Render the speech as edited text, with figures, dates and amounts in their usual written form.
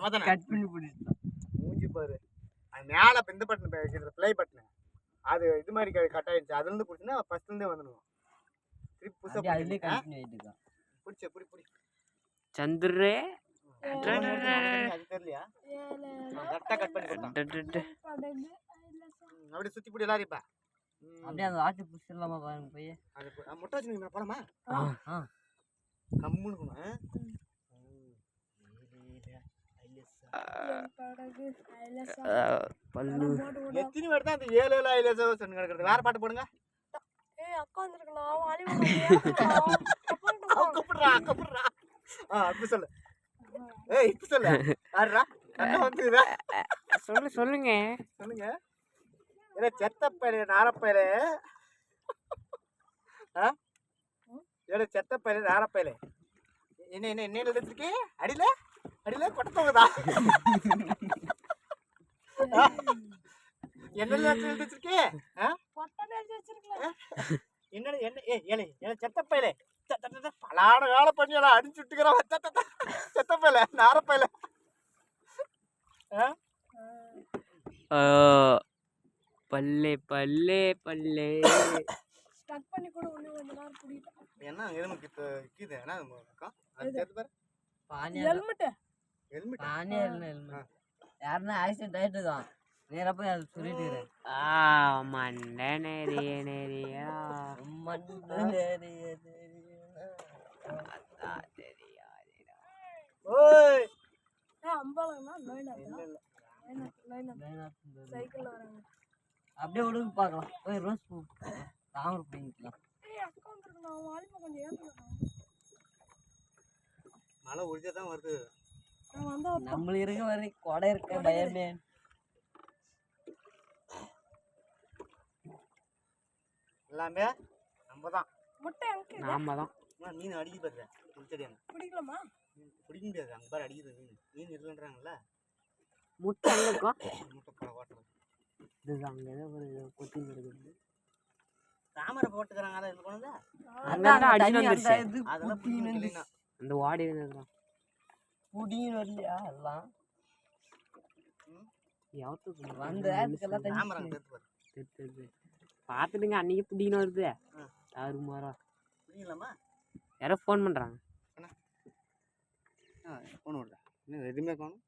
அவதானே cut பண்ணி பிடிச்சிட்டான். மூஞ்சி பாரு. அது மேலே இந்த பட்டன் வைக்கிற ப்ளே பட்டனு அது இது மாதிரி கட் ஆயிடுச்சு. அதுலேருந்து பிடிச்சினா ஃபர்ஸ்ட்லேருந்தே வந்துடுவோம். திருப்பி புதுசாக அதுலேயே கண்டினியூ ஆகிட்டு இருக்கான். பிடி சந்திரே அது தெரியலையா? கரெக்டாக கட் பண்ணி கொடுத்தான். அப்படியே சுற்றி பிடி எல்லாரும் இப்போ அப்படியே அந்த ஆட்டு பிடிச்சிடலாமா பாருங்க போய். அது முட்டை வச்சுருக்கீங்க போலாமா? கம்முன்னு இருக்கணும். எத்தனை பேர் தான் அந்த 7 ஐலேசம் கிடக்குறது? வேற பாட்டு போடுங்க. கூப்பிடுறா அப்படி சொல்லு. இப்ப சொல்லு. சொல்லுங்க சொல்லுங்க. செத்தப்பையில நாரப்பையில செத்தப்பையில நாரப்பையில என்ன என்ன எழுதிருக்கு? அடியில அடியில கொட்டத்தவங்கதா என்ன எழுதிருக்கு? என்ன என்ன செத்தப்பையில பலான கால பண்ணியெல்லாம் அடிச்சு விட்டுக்கிறான். செத்தப்பையில நாரப்பையில பல்லே பல்லே பல்லே ஸ்டக் பண்ணி கூட கொஞ்ச நேரம் புடிட்டா. என்ன எலும்பு கிது என்ன அது சேர்த்து பாரு. ஹெல்மெட் ஹெல்மெட் ஹெல்மெட் யாருன்னா ஆக்சிடென்ட் ஆயிட்டு தான் நேரா போய் அது சொல்லிட்டு மண்டை நெறிய நெறியா ஓய் அம்பாலனா சைக்கிள்ல வராங்க. அப்படியே விடுங்க பார்க்கலாம். போய் ரோஸ் பூ தாமரை பிடிக்கலாம். அக்கா வந்துருக்கா வாலிப கொஞ்சம் ஏத்துறேன். மழை ஒழிச்சா தான் வருது. நான் வந்தா நம்ம இருக்க வரை கொடை இருக்க பயமே. எல்லாமே நம்ம தான். முட்டை அங்க நாம தான். மீன் அடிக்கி பாரு. குளிச்சடியாங்க. பிடிக்கலாமா? பிடிக்க முடியாது. அங்க பாரு அடிக்குது மீன். மீன் இல்லைன்றாங்கல்ல. முட்டை எங்க இருக்கா? முட்டை பழ வாட்டர். இது அங்க ஏதோ ஒரு கொத்தி இருக்குது. தாமரை போட்டுக்கறாங்க. அத இது பண்ணுதா? அங்க அடிச்சு வந்துருச்சு. அதெல்லாம் புடிங்க இல்லைனா. அந்த வாடி இருந்ததுதான். புடிங்க வரலையா எல்லாம்? யாவுக்கு வந்த அதுக்கெல்லாம் தாமரை எடுத்து பாரு. தெத்து பாத்துடுங்க அன்னைக்கு புடிங்கன்னு வருது. யாரு மாறா புடிங்கலாமா? யாரோ ஃபோன் பண்றாங்க. ஃபோன் வருதா? என்ன எதுமே காணோம்.